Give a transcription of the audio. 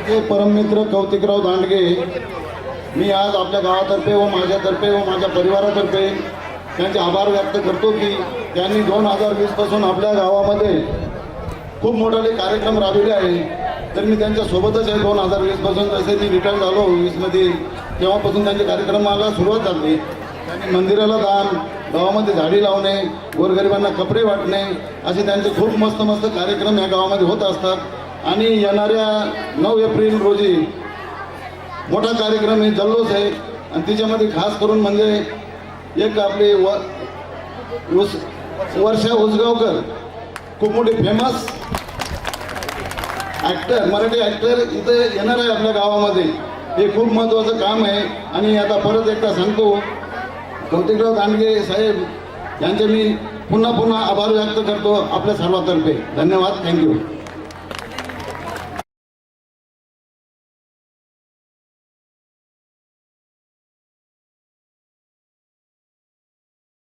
माझे परममित्र कौतिकराव दांडगे, मी आज आपल्या गावातर्फे व माझ्यातर्फे व माझ्या परिवारातर्फे त्यांचे आभार व्यक्त करतो की त्यांनी 2020 पासून आपल्या गावामध्ये खूप मोठाले कार्यक्रम राबविले आहे. तर मी त्यांच्या सोबतच आहे. 2020 पासून जसे मी रिटायर झालो 20मध्ये, तेव्हापासून त्यांचे कार्यक्रमाला सुरुवात झाली. त्यांनी मंदिराला दान, गावामध्ये झाडी लावणे, गोरगरिबांना कपडे वाटणे, असे त्यांचे खूप मस्त मस्त कार्यक्रम या गावामध्ये होत असतात. आणि येणाऱ्या 9 एप्रिल रोजी मोठा कार्यक्रम हे जल्लोष आहे. आणि त्याच्यामध्ये खास करून म्हणजे एक आपले वर्षा उसगावकर, खूप मोठे फेमस ॲक्टर, मराठी ॲक्टर इथे येणार आहे आपल्या गावामध्ये. हे खूप महत्त्वाचं काम आहे. आणि आता परत एकदा सांगतो, कौतिकराव दांडगे साहेब यांचे मी पुन्हा आभार व्यक्त करतो आपल्या सर्वांतर्फे. धन्यवाद. थँक्यू.